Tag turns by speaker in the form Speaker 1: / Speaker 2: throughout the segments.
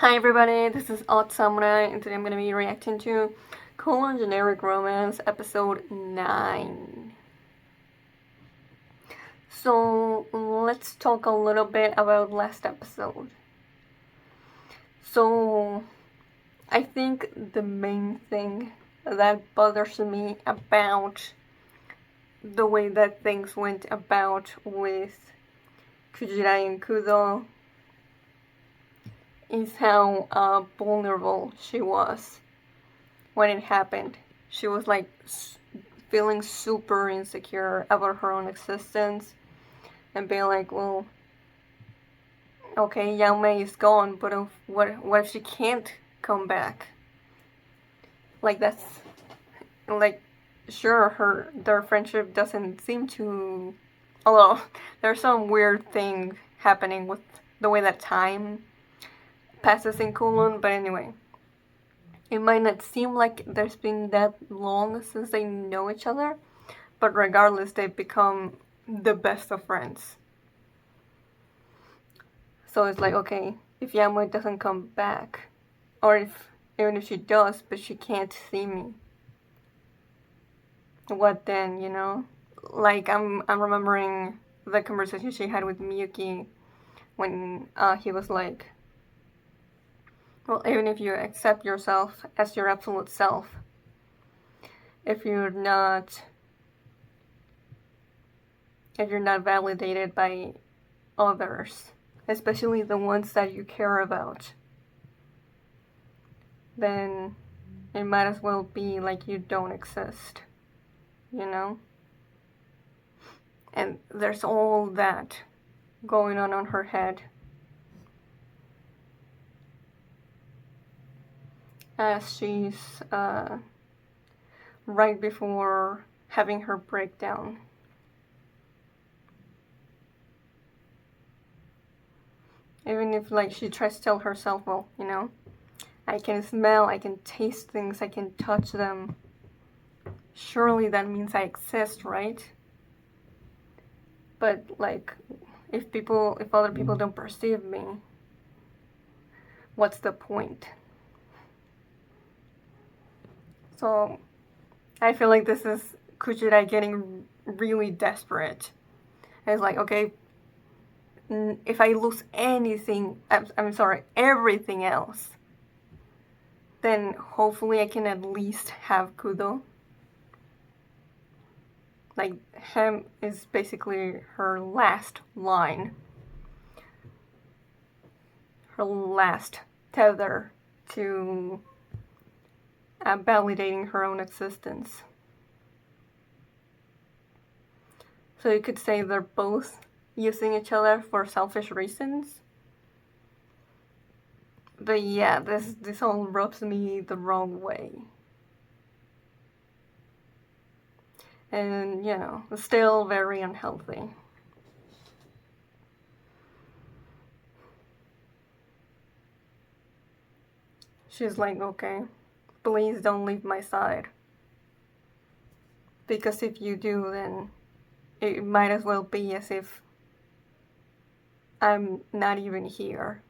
Speaker 1: Hi everybody, this is Odd Samurai, and today I'm going to be reacting to Kowloon Generic Romance episode 9. So let's talk a little bit about last episode. So I think the main thing that bothers me about the way that things went about with Kujirai and Kudo is how vulnerable she was when it happened. She was like feeling super insecure about her own existence and being like, well, okay, Yang Mei is gone, but what if she can't come back? Like that's like sure their friendship doesn't seem to, although there's some weird thing happening with the way that time passes in Kowloon, but anyway. It might not seem like there's been that long since they know each other, but regardless, they've become the best of friends. So it's like, okay, if Yamui doesn't come back, or even if she does, but she can't see me, what then, you know? Like I'm remembering the conversation she had with Miyuki when he was like, well, even if you accept yourself as your absolute self, if you're not validated by others, especially the ones that you care about, then it might as well be like you don't exist, you know? And there's all that going on her head as she's right before having her breakdown. Even if like she tries to tell herself, well, you know, I can smell, I can taste things, I can touch them. Surely that means I exist, right? But like, if other people don't perceive me, what's the point? So I feel like this is Kujirai getting really desperate. And it's like, okay, if I lose anything, I'm sorry, everything else, then hopefully I can at least have Kudo. Like, him is basically her last line. Her last tether to validating her own existence. So you could say they're both using each other for selfish reasons. But yeah, this all rubs me the wrong way. And, you know, still very unhealthy. She's like, okay, please don't leave my side. Because if you do, then it might as well be as if I'm not even here.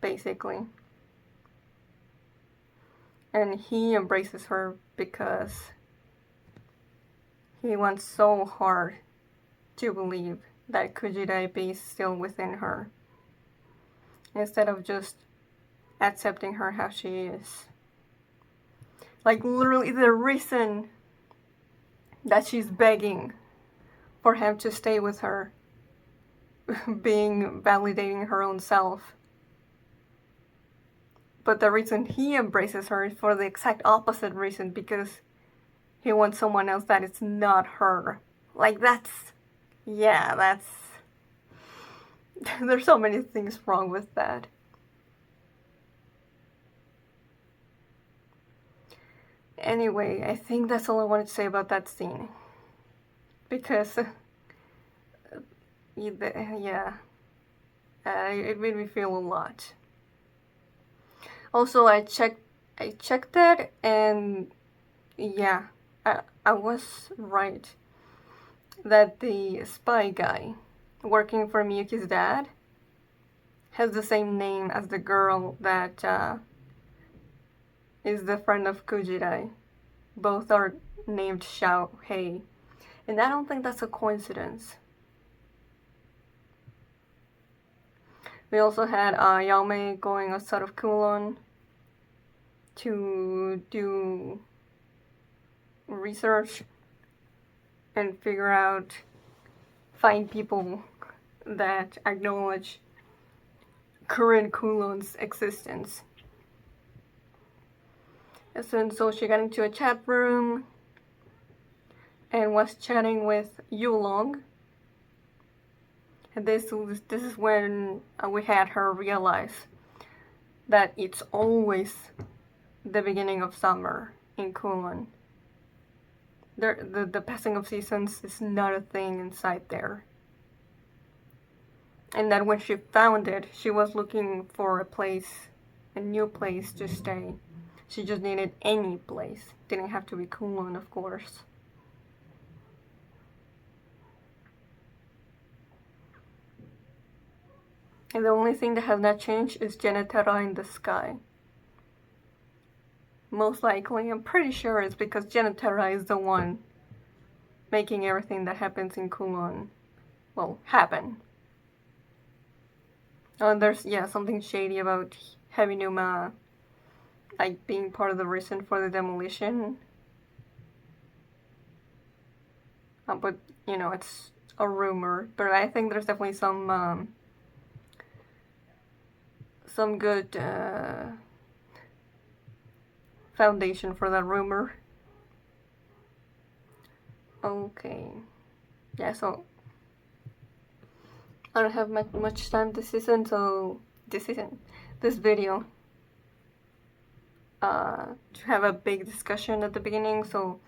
Speaker 1: Basically. And he embraces her because he wants so hard to believe that Kujirai is still within her, instead of just accepting her how she is. Like, literally the reason that she's begging for him to stay with her, being validating her own self. But the reason he embraces her is for the exact opposite reason, because he wants someone else that is not her. Like, that's... There's so many things wrong with that. Anyway, I think that's all I wanted to say about that scene. Because, yeah, it made me feel a lot. Also, I checked that, and yeah, I was right that the spy guy working for Miyuki's dad has the same name as the girl that is the friend of Kujirai. Both are named Xiao Hei. And I don't think that's a coincidence. We also had Yao Mei going outside of Kowloon to do research and find people that acknowledge current Kowloon's existence. And so she got into a chat room and was chatting with Yulong. And this is when we had her realize that it's always the beginning of summer in Kowloon. The passing of seasons is not a thing inside there. And that when she found it, she was looking for a new place to stay. She just needed any place. Didn't have to be Kowloon, of course. And the only thing that has not changed is Genetera in the sky. Most likely, I'm pretty sure it's because Genetera is the one making everything that happens in Kowloon, well, happen. Oh, and there's, something shady about Heavinuma, like, being part of the reason for the demolition. But, it's a rumor. But I think there's definitely some good foundation for that rumor. Okay. Yeah, so I don't have much time this video to have a big discussion at the beginning, so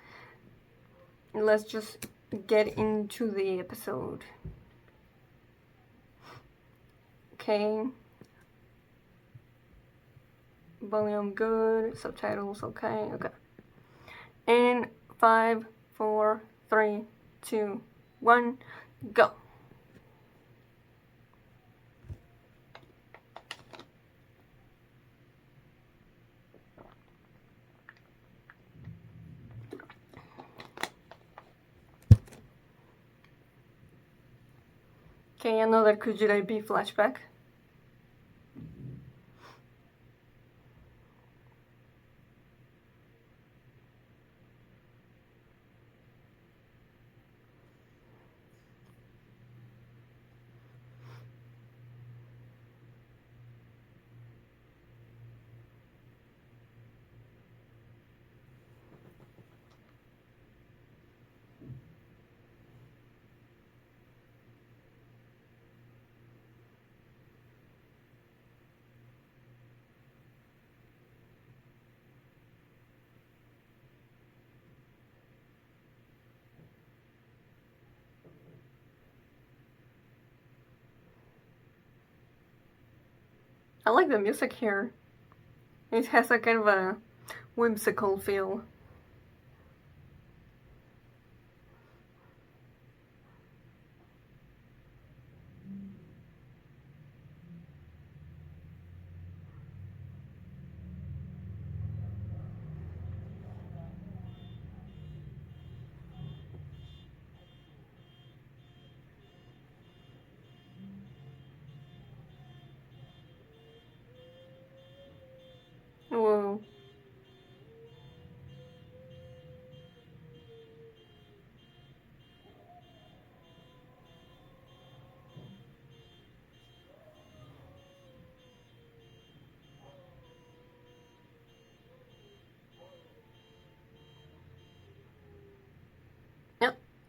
Speaker 1: let's just get into the episode. Okay. Volume good, subtitles okay. And 5, 4, 3, 2, 1, go. Okay, another Kujirai B flashback. I like the music here. It has a kind of a whimsical feel. Whoa.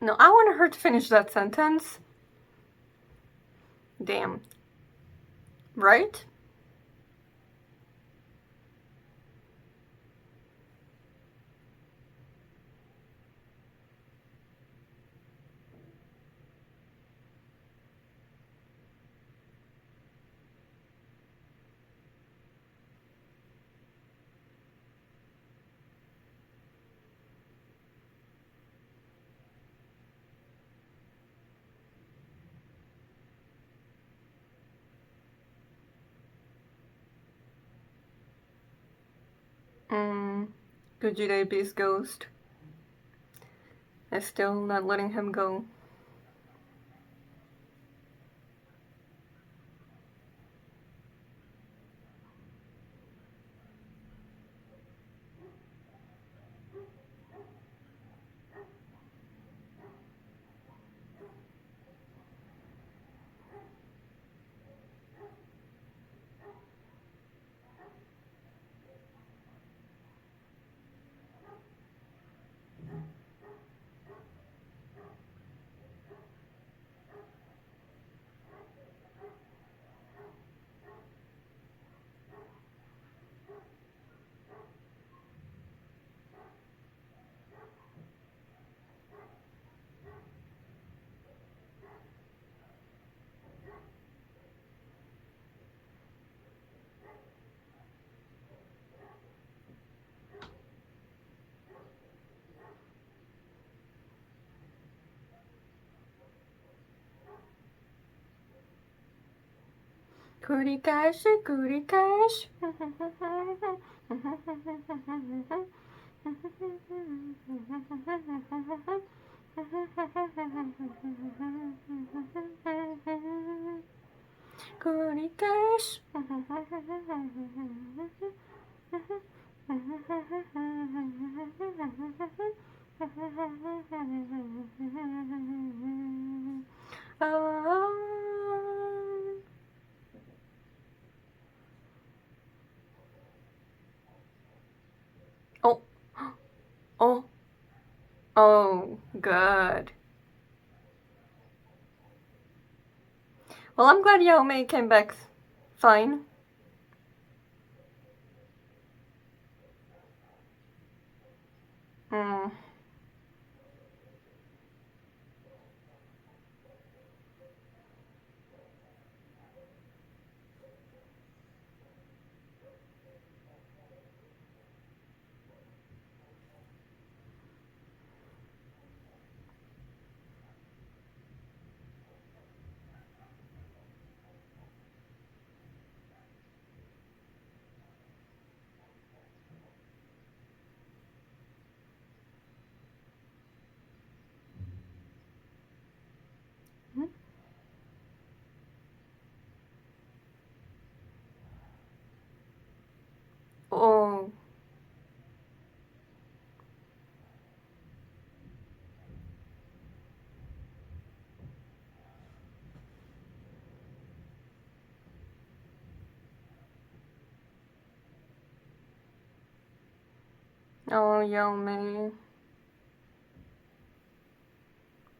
Speaker 1: No, I wanted her to finish that sentence. Damn. Right? Kujire Beast Ghost is still not letting him go. Kurikashi, kurikashi. Kurikashi. Oh. Oh. Oh, good. Well, I'm glad Yao Mei came back fine. Hmm. Oh. Oh, Yao Mei.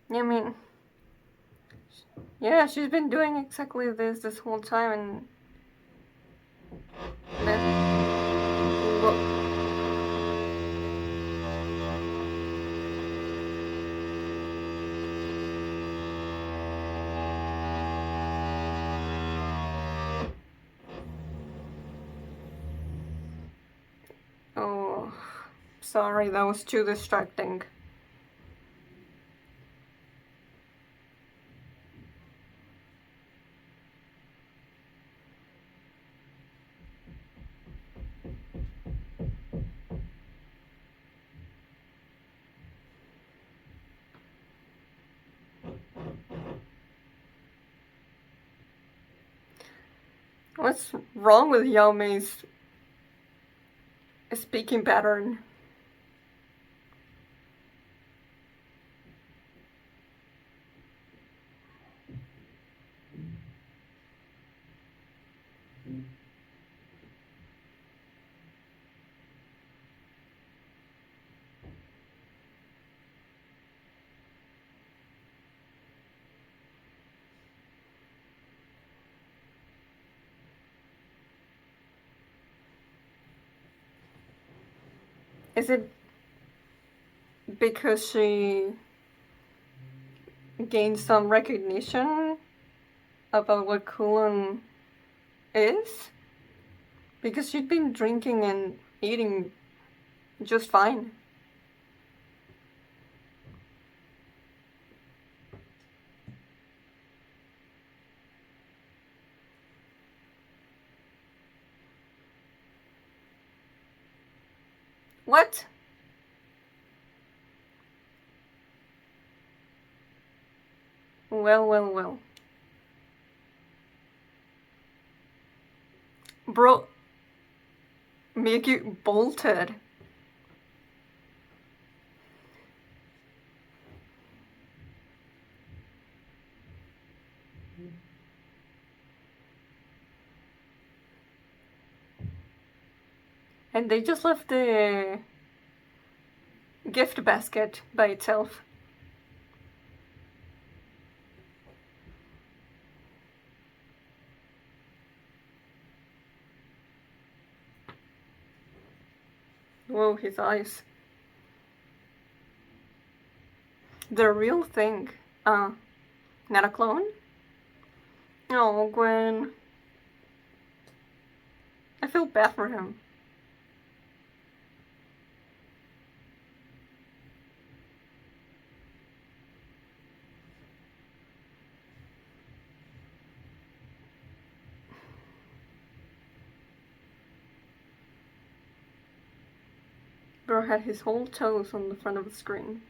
Speaker 1: I mean, yeah, she's been doing exactly this whole time, and then, well, oh, sorry, that was too distracting. What's wrong with Yao Mei's speaking pattern? Is it because she gained some recognition about what Kowloon is? Because she'd been drinking and eating just fine. What? Well, well, well. Bro, Miyuki bolted. And they just left the gift basket by itself. Whoa, his eyes. The real thing. Not a clone? Oh, Gwen. I feel bad for him. Bro had his whole toes on the front of the screen.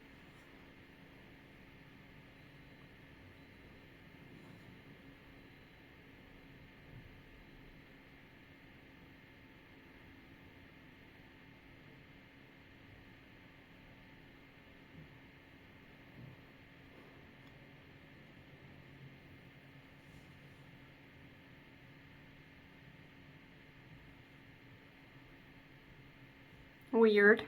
Speaker 1: Weird.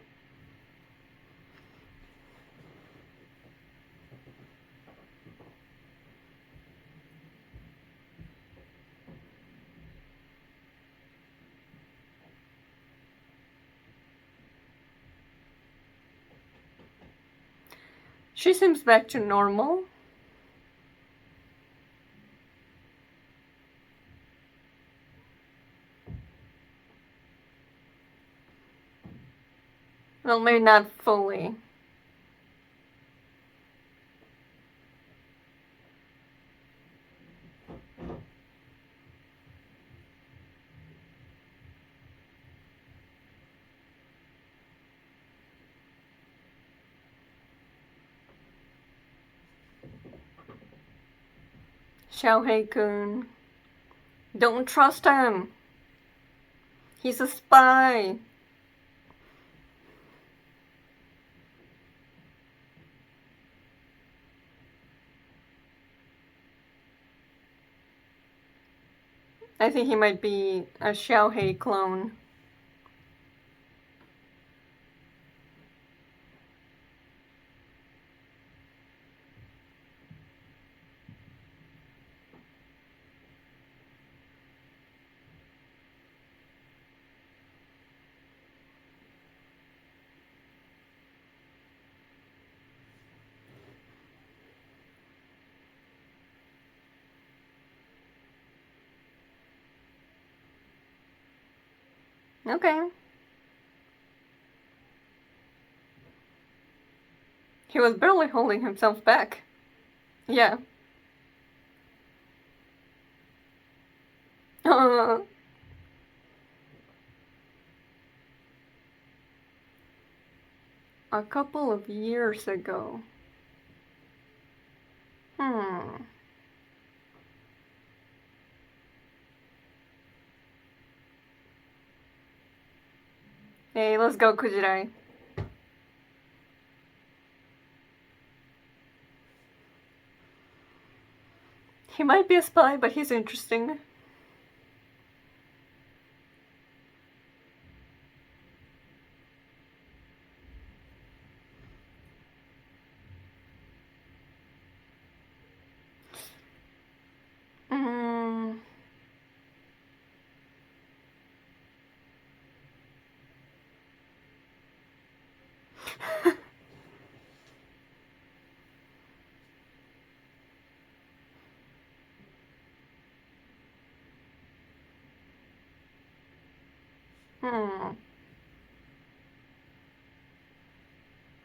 Speaker 1: She seems back to normal. Well, maybe not fully. Xiaohei-kun. Don't trust him. He's a spy. I think he might be a Xiaohei clone. Okay. He was barely holding himself back. Yeah. A couple of years ago. Hey, let's go, Kujirai. He might be a spy, but he's interesting.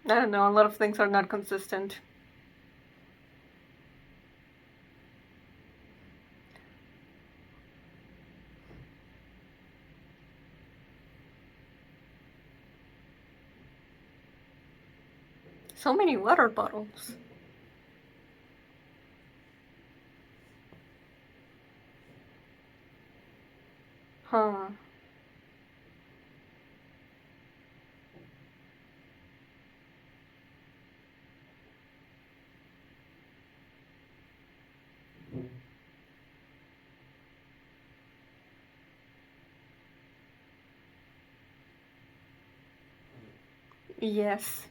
Speaker 1: I don't know, a lot of things are not consistent. So many water bottles. Huh. Yes.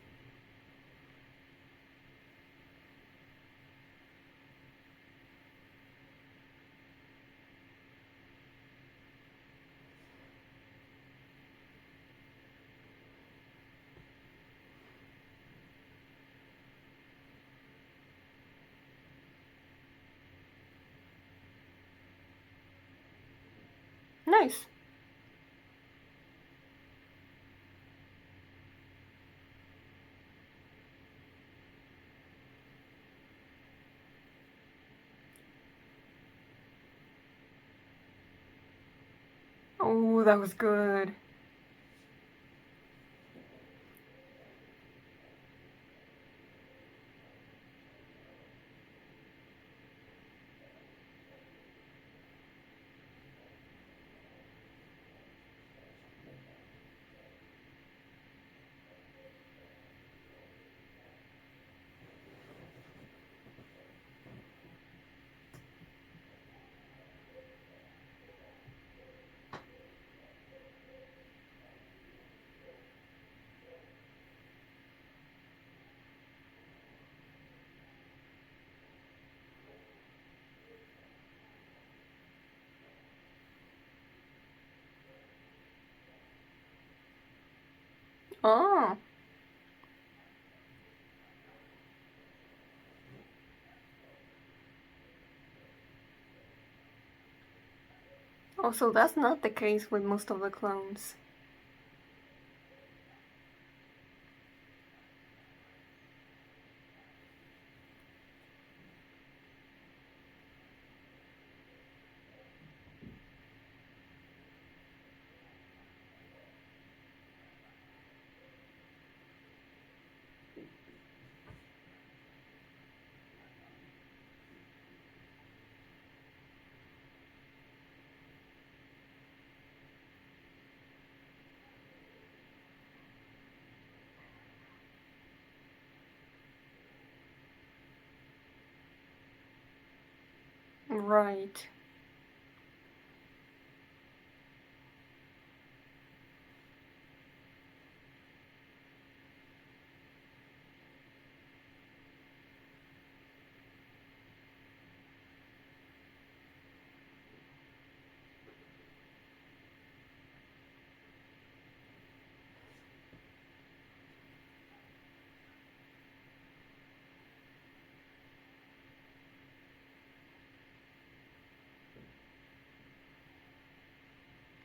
Speaker 1: Nice. Oh, that was good. Oh. Also, that's not the case with most of the clones. Right.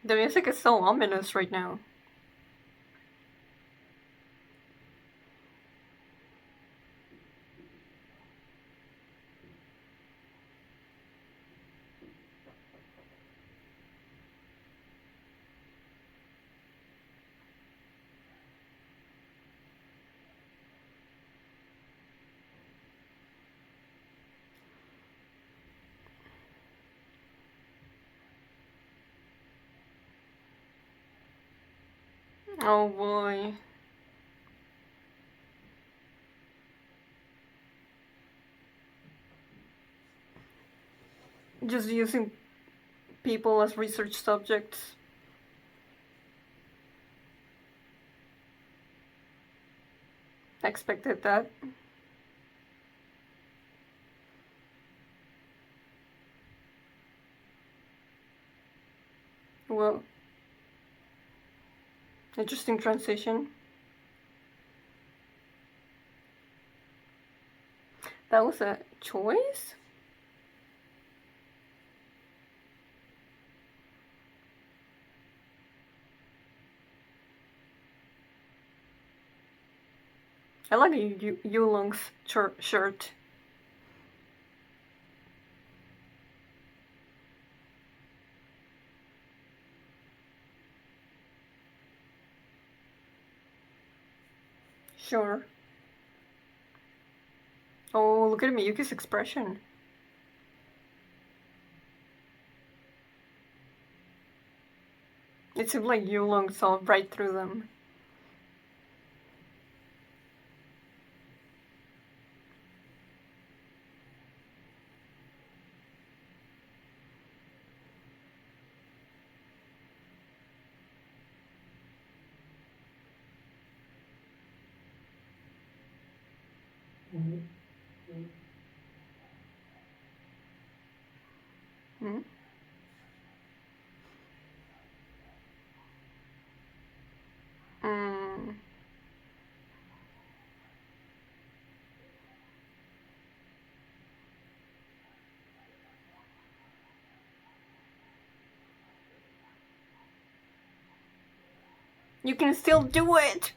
Speaker 1: The music is so ominous right now. Oh boy. Just using people as research subjects. Expected that. Well, interesting transition. That was a choice? I like Yulong's shirt. Sure. Oh, look at Miyuki's expression. It seemed like Yulong saw right through them. Hmm? Mm. You can still do it!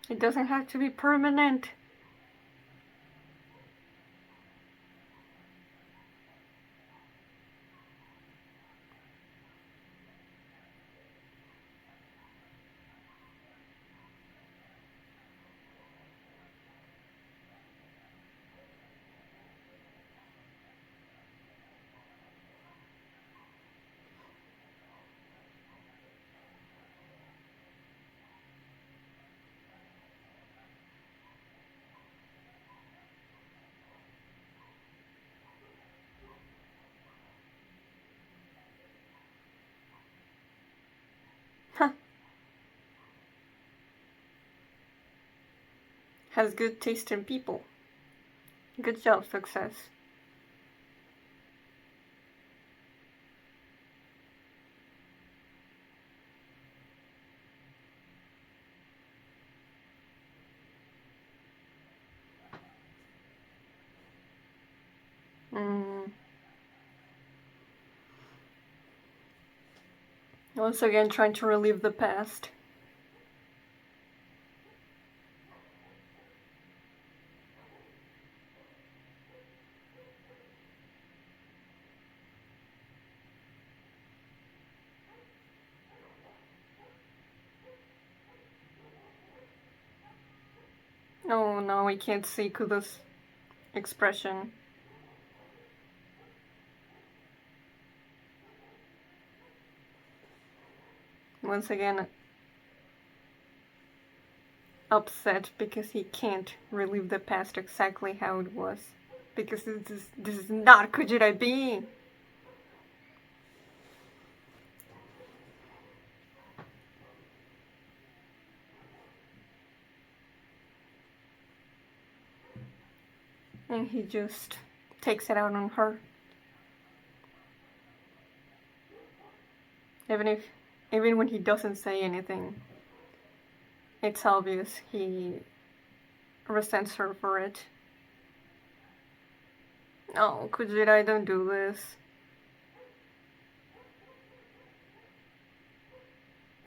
Speaker 1: It doesn't have to be permanent. Huh. Has good taste in people. Good job, success. Mm. Once again, trying to relive the past. Oh no, we can't see Kudo's expression. Once again, upset because he can't relive the past exactly how it was. Because this is not Kujirai being. And he just takes it out on her. Even when he doesn't say anything, it's obvious he resents her for it. Oh, Kujirai, don't do this.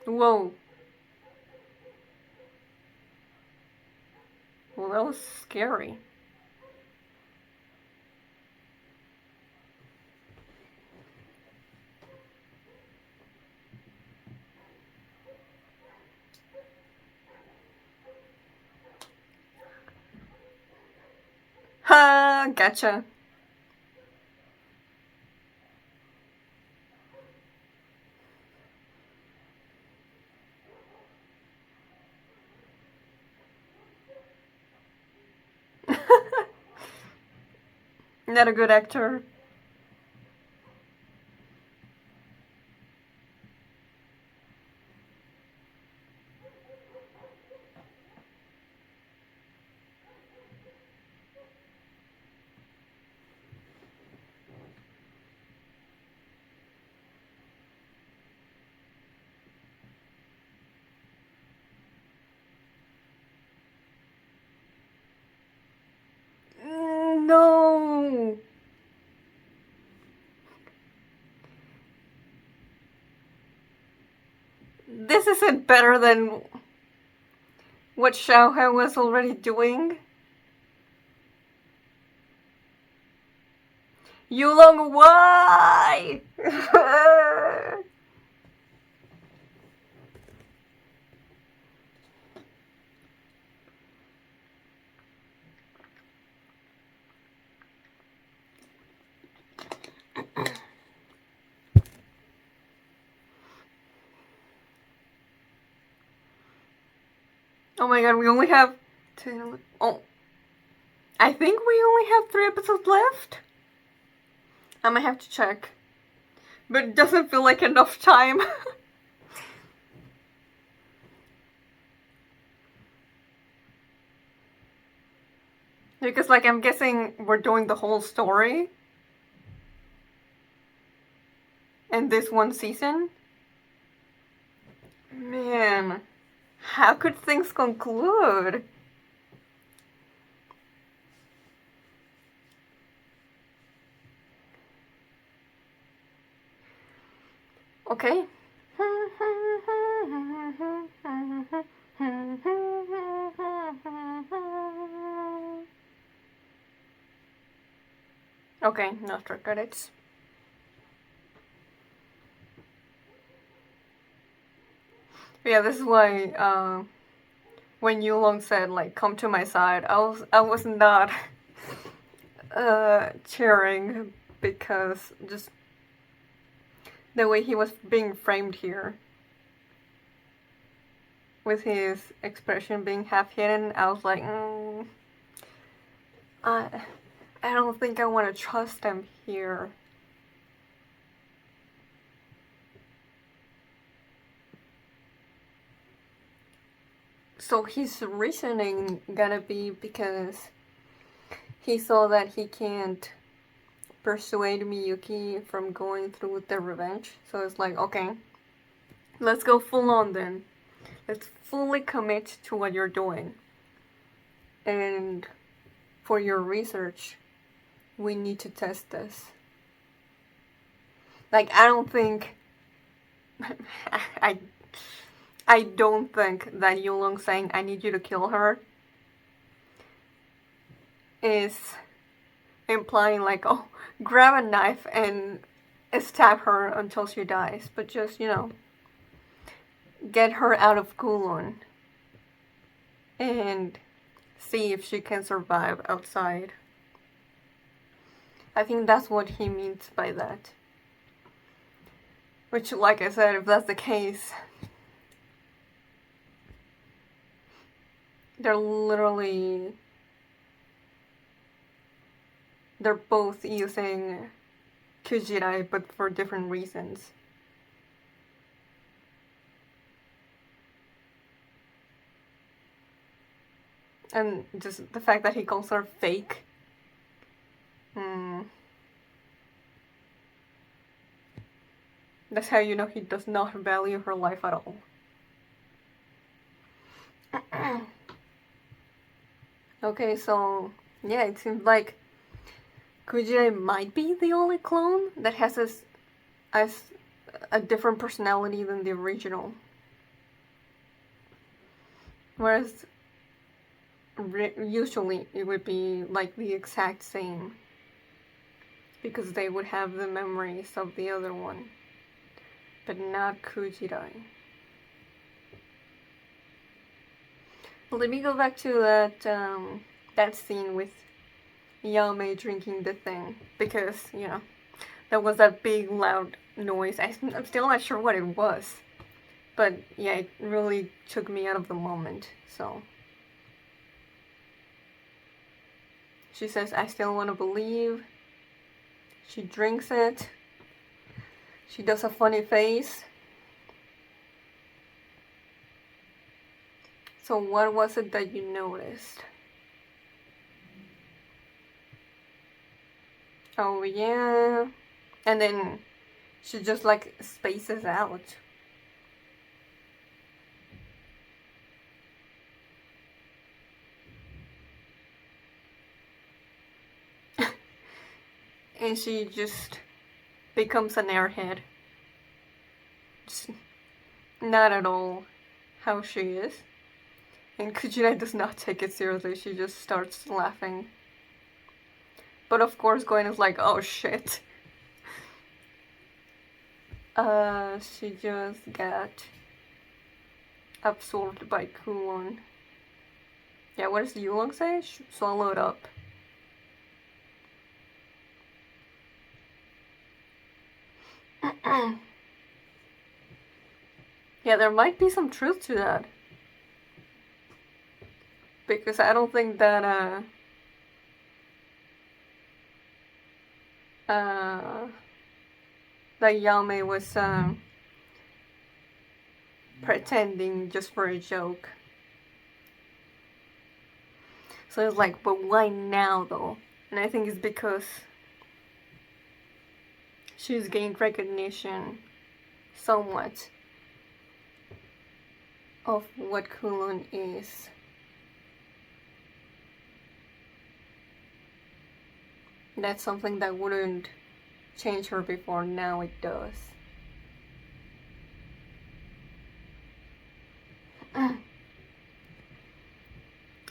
Speaker 1: Whoa. Well, that was scary. Ha! Gotcha. Not a good actor. No! This isn't better than what Xiaohe was already doing. Yulong, why? Oh my god, we only have 10. Oh, I think we only have 3 episodes left. I might have to check. But it doesn't feel like enough time. Because, like, I'm guessing we're doing the whole story in this one season. Man, how could things conclude? Okay. Okay, no after credits. Yeah, this is why when Yulong said like come to my side, I was not cheering because just the way he was being framed here. With his expression being half hidden, I was like, I don't think I want to trust him here. So his reasoning gotta be because he saw that he can't persuade Miyuki from going through with the revenge. So it's like, okay, let's go full on then. Let's fully commit to what you're doing. And for your research, we need to test this. Like, I don't think... I don't think that Yulong saying, I need you to kill her, is implying like, oh, grab a knife and stab her until she dies. But just, get her out of Kowloon and see if she can survive outside. I think that's what he means by that. Which, like I said, if that's the case, they're both using Kujirai, but for different reasons. And just the fact that he calls her fake. That's how you know he does not value her life at all. Okay, so yeah, it seems like Kujirai might be the only clone that has a different personality than the original. Whereas usually it would be like the exact same. Because they would have the memories of the other one. But not Kujirai. Let me go back to that scene with Yame drinking the thing. Because, there was that big loud noise. I'm still not sure what it was. But yeah, it really took me out of the moment, so. She says, I still want to believe. She drinks it. She does a funny face. So what was it that you noticed? Oh yeah. And then she just like spaces out. And she just becomes an airhead. Just not at all how she is. And Kujirai does not take it seriously, she just starts laughing. But of course Gwen is like, oh shit. She just got absorbed by Kowloon. Yeah, what does Yulong say? Swallow it up. Yeah, there might be some truth to that. because I don't think that that Yame was pretending just for a joke. So it's like, but why now though? And I think it's because she's gained recognition somewhat of what Kowloon is. That's something that wouldn't change her before, now it does.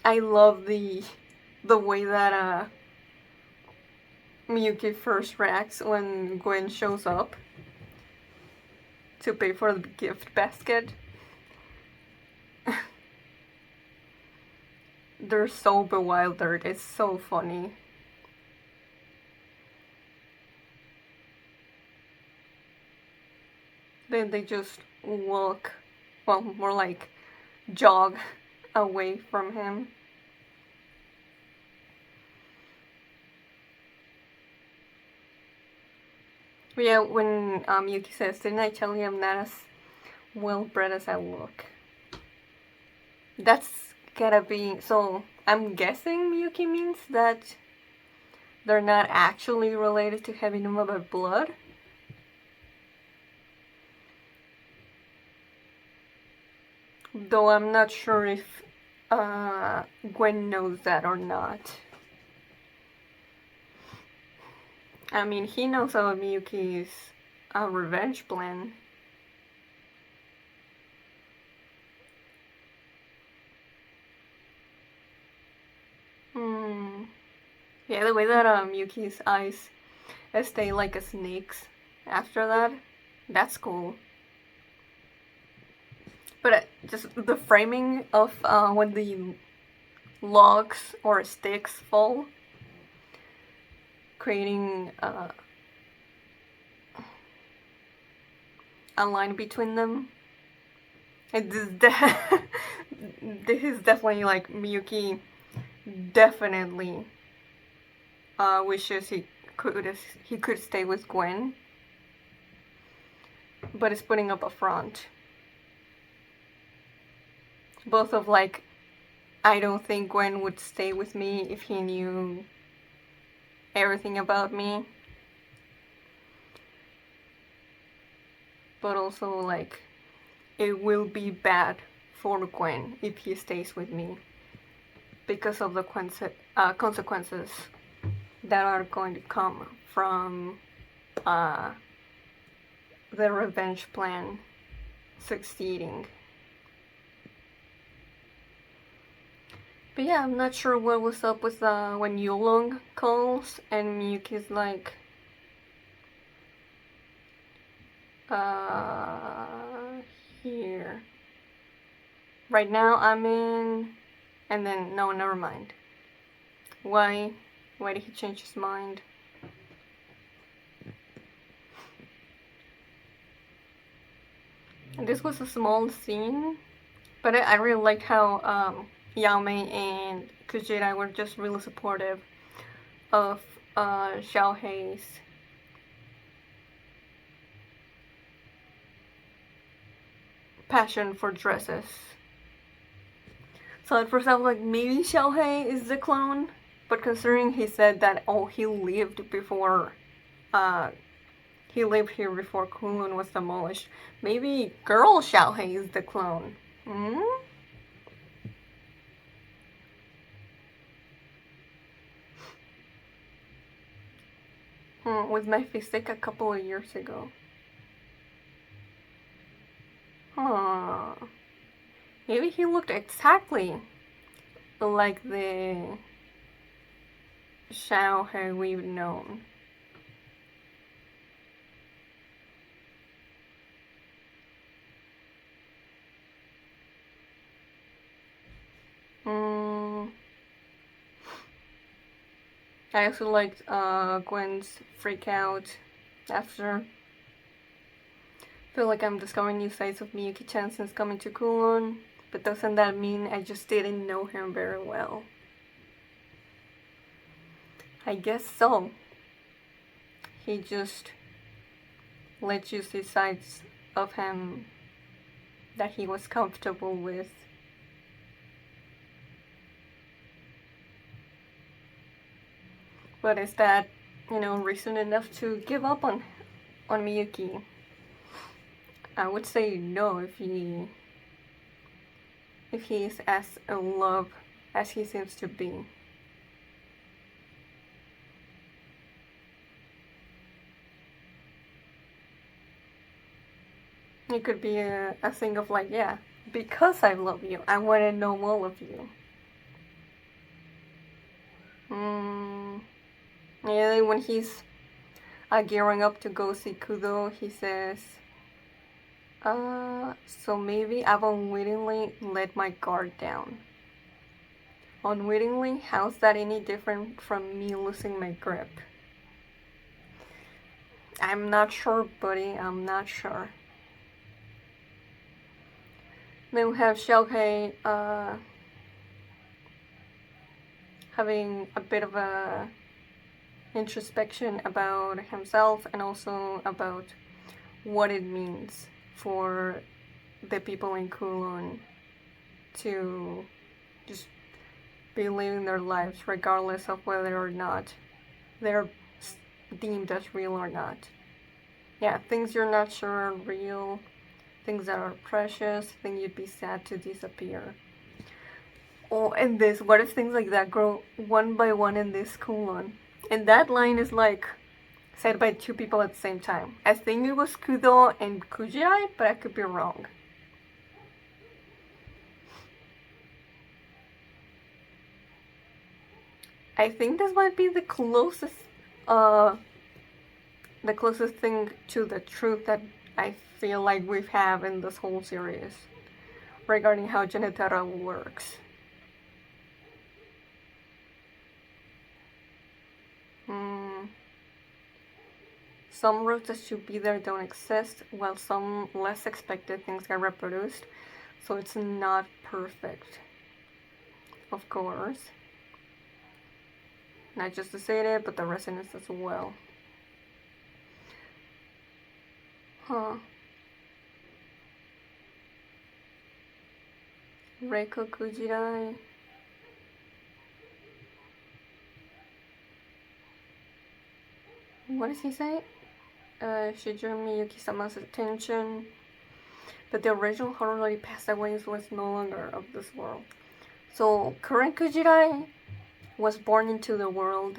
Speaker 1: I love the way that Miyuki first reacts when Gwen shows up to pay for the gift basket. They're so bewildered, it's so funny. Then they just walk, well, more like jog away from him. But yeah, when Yuki says, didn't I tell you I'm not as well bred as I look? That's gotta be, so I'm guessing Miyuki means that they're not actually related to Heavenuma by blood. Though I'm not sure if Gwen knows that or not. I mean, he knows about Miyuki's revenge plan. Yeah, the way that Miyuki's eyes stay like a snake's after that, that's cool. But just the framing of when the logs or sticks fall, creating a line between them. And this is definitely like Miyuki definitely wishes he could stay with Gwen, but is putting up a front. Both of like, I don't think Gwen would stay with me if he knew everything about me. But also like, it will be bad for Gwen if he stays with me because of the consequences that are going to come from the revenge plan succeeding. But yeah, I'm not sure what was up with when Yulong calls and Miyuki's like, here. Right now I'm in, and then, no, never mind. Why did he change his mind? This was a small scene, but I really liked how Yame and Kujira were just really supportive of Xiaohei's passion for dresses. So at first I was like, maybe Xiaohei is the clone, but considering he said that, oh, he lived here before Kowloon was demolished, maybe girl Xiaohei is the clone. With my physique a couple of years ago. Maybe he looked exactly like the Xiaohei we've known. I also liked Gwen's freak out after. I feel like I'm discovering new sides of Miyuki-chan since coming to Kowloon. But doesn't that mean I just didn't know him very well? I guess so. He just let you see sides of him that he was comfortable with. But is that, reason enough to give up on Miyuki? I would say no if he is as in love as he seems to be. It could be a thing of like, yeah, because I love you, I want to know all of you. Yeah, when he's gearing up to go see Kudo, he says, so maybe I've unwittingly let my guard down. Unwittingly? How's that any different from me losing my grip? I'm not sure, buddy, I'm not sure. Then we have Xiaohei having a bit of a introspection about himself and also about what it means for the people in Kowloon to just be living their lives regardless of whether or not they're deemed as real or not. Yeah, things you're not sure are real, things that are precious, things you'd be sad to disappear. Oh, and this, what if things like that grow one by one in this Kowloon? And that line is like said by two people at the same time. I think it was Kudo and Kujirai, but I could be wrong. I think this might be the closest thing to the truth that I feel like we have in this whole series regarding how Genetara works. Some roads that should be there don't exist, while some less expected things get reproduced, so it's not perfect. Of course. Not just the Seire, but the resonance as well. Huh. Reiko Kujirai. What does he say? She drew Miyuki-sama's attention, but the original who already passed away was no longer of this world. So current Kujirai was born into the world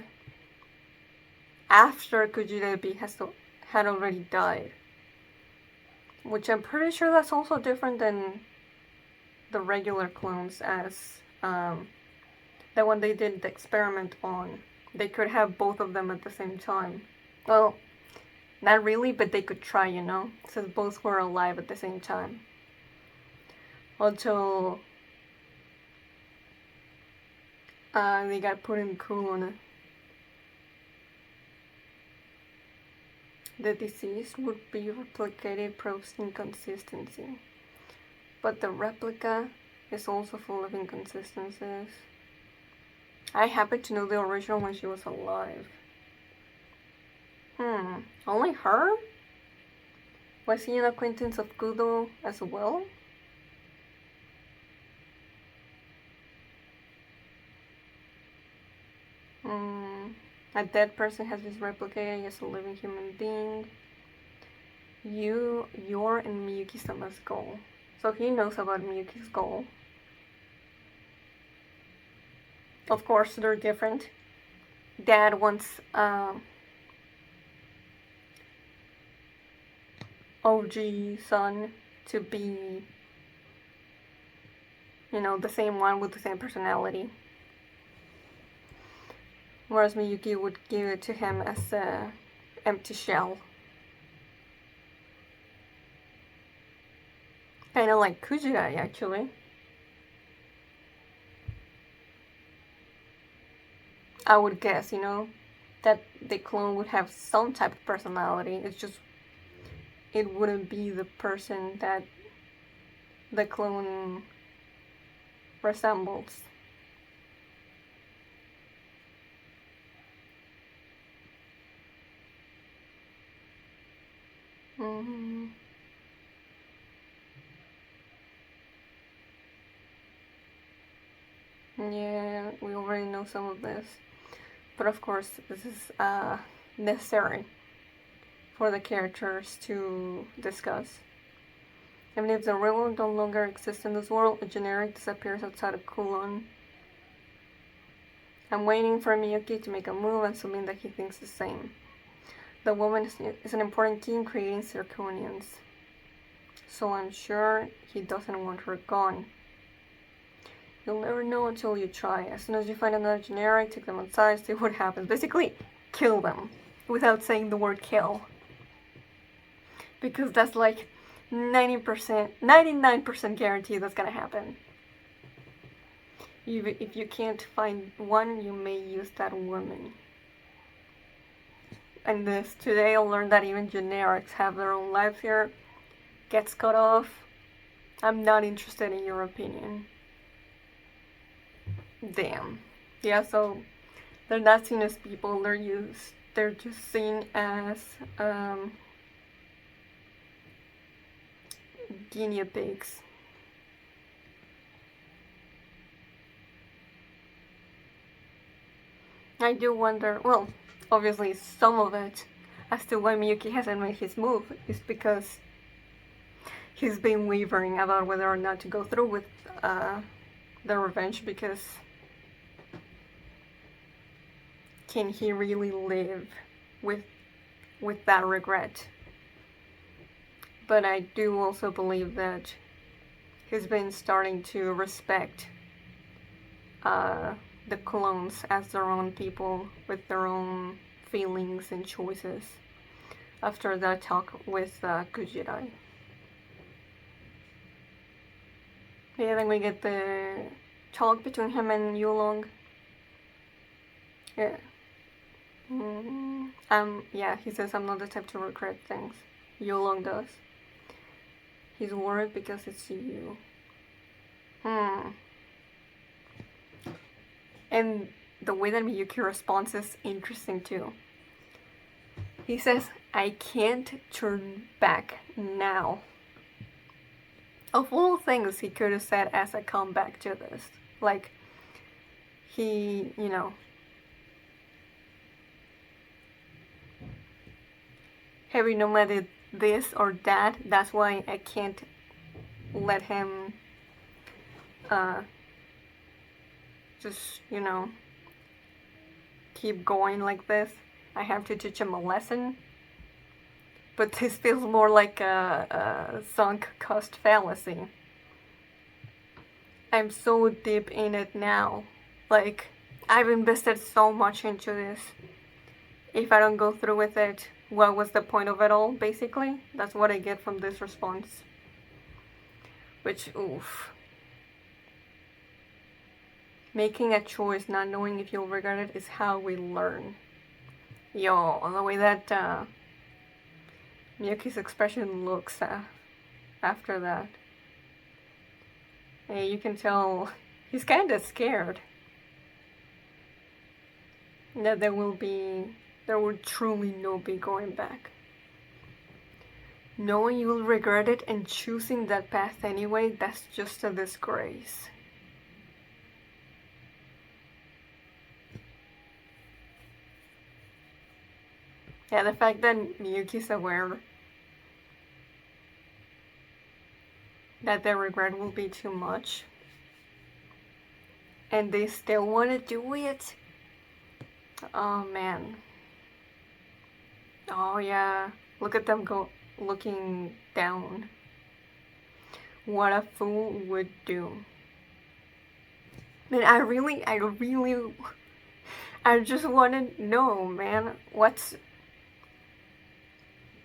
Speaker 1: after Kujirai had already died, which I'm pretty sure that's also different than the regular clones, as the one they did the experiment on. They could have both of them at the same time. Well, not really, but they could try, since both were alive at the same time. Until they got put in Kowloon. The disease would be replicated proves inconsistency. But the replica is also full of inconsistencies. I happen to know the original when she was alive. Only her? Was he an acquaintance of Kudo as well? A dead person has been replicated as a living human being. You're in Miyuki-sama's goal. So he knows about Miyuki's goal. Of course, they're different. Dad wants OG son to be, the same one with the same personality. Whereas Miyuki would give it to him as an empty shell. Kind of like Kujirai, actually. I would guess, that the clone would have some type of personality. It's just, it wouldn't be the person that the clone resembles. Mm, yeah, we already know some of this. But of course, this is necessary for the characters to discuss. Even if the real world no longer exists in this world, a generic disappears outside of Kowloon. I'm waiting for Miyuki to make a move, assuming that he thinks the same. The woman is an important key in creating zirconians, so I'm sure he doesn't want her gone. You'll never know until you try. As soon as you find another generic, take them outside, see what happens. Basically, kill them without saying the word kill. Because that's like 90%, 99% guarantee that's gonna happen. If you can't find one, you may use that woman. And this today I learned that even generics have their own lives here. Gets cut off. I'm not interested in your opinion. Damn. Yeah, so they're not seen as people, they're just seen as guinea pigs. I do wonder, well, obviously some of it as to why Miyuki hasn't made his move is because he's been wavering about whether or not to go through with the revenge, because can he really live with that regret? But I do also believe that he's been starting to respect the clones as their own people with their own feelings and choices after that talk with Kujirai. Yeah, then we get the talk between him and Yulong. Yeah. Yeah, he says, I'm not the type to regret things. Yulong does. He's worried because it's you. And the way that Miyuki responds is interesting too. He says, I can't turn back now. Of all things he could have said as a comeback to this. Like, he, having no matter this or that, that's why I can't let him just, keep going like this. I have to teach him a lesson. But this feels more like a sunk cost fallacy. I'm so deep in it now. Like, I've invested so much into this. If I don't go through with it, what was the point of it all, basically? That's what I get from this response. Which, oof. Making a choice, not knowing if you'll regret it, is how we learn. Yo, the way that Miyuki's expression looks after that. Hey, you can tell he's kinda scared that there will truly no be going back. Knowing you will regret it and choosing that path anyway, that's just a disgrace. Yeah, the fact that Miyuki's aware that their regret will be too much and they still want to do it. Oh man. Oh yeah. Look at them looking down. What a fool would do. Man, I just want to know, man. What's...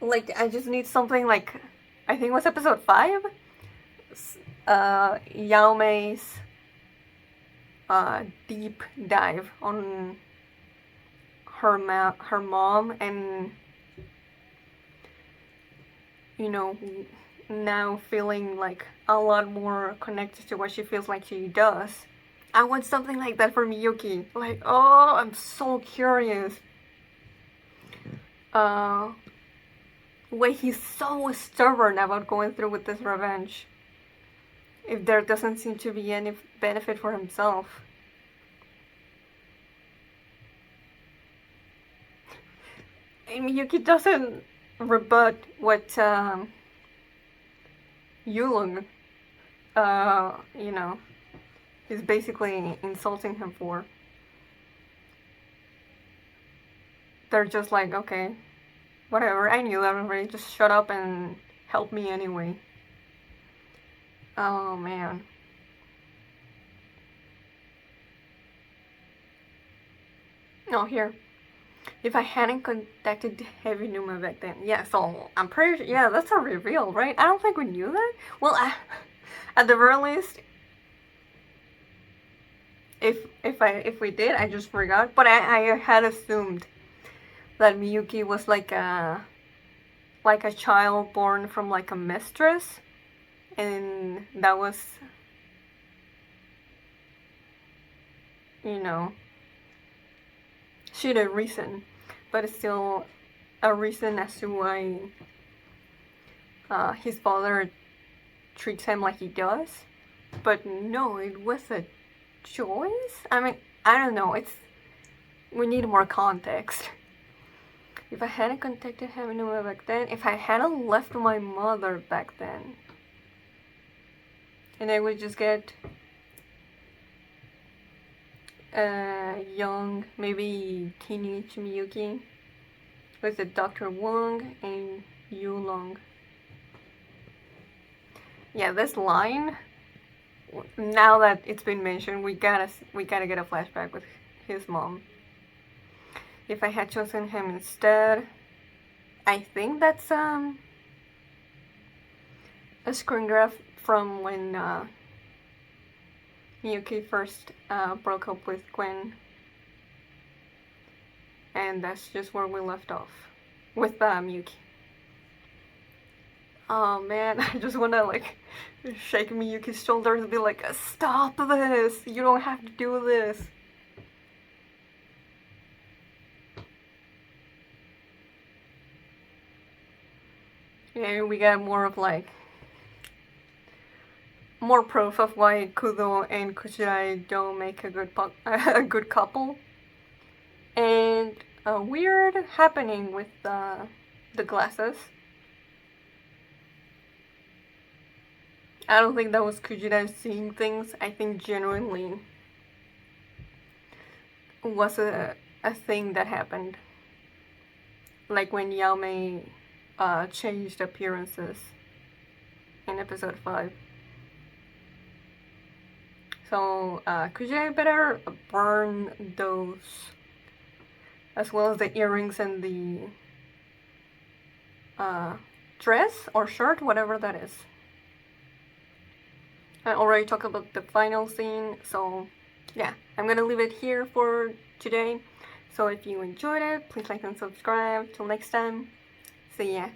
Speaker 1: Like, I just need something like... I think it was episode 5? Yao Mei's deep dive on her mom and now feeling like a lot more connected to what she feels like she does. I want something like that for Miyuki. Like, oh, I'm so curious. When he's so stubborn about going through with this revenge, if there doesn't seem to be any benefit for himself. And Miyuki doesn't rebut what Yulong, is basically insulting him for. They're just like, okay, whatever, I knew that already, just shut up and help me anyway. Oh man. No, here. If I hadn't contacted Heavy Numa back then. Yeah, so I'm pretty sure, yeah, that's a reveal, right? I don't think we knew that. Well, at the very least, if we did, I just forgot. But I had assumed that Miyuki was like a child born from like a mistress, and that was, she the reason, but it's still a reason as to why his father treats him like he does. But no, it was a choice? I mean, I don't know, we need more context. If I hadn't contacted him back then, if I hadn't left my mother back then, and I would just get young, maybe teenage Miyuki with the Dr. Wong and Yulong. Yeah, this line, now that it's been mentioned, we gotta get a flashback with his mom. If I had chosen him instead, I think that's a screen graph from when Miyuki first broke up with Gwen, and that's just where we left off with Miyuki. Oh man, I just wanna like shake Miyuki's shoulders and be like, stop this! You don't have to do this! Yeah, we got more of like more proof of why Kudo and Kuchirai don't make a good couple. And a weird happening with the glasses. I don't think that was Kujirai seeing things. I think genuinely was a thing that happened. Like when Yaomei changed appearances in episode 5. So Kujirai better burn those, as well as the earrings and the dress or shirt, whatever that is. I already talked about the final scene, so yeah, I'm gonna leave it here for today. So if you enjoyed it, please like and subscribe. Till next time, see ya.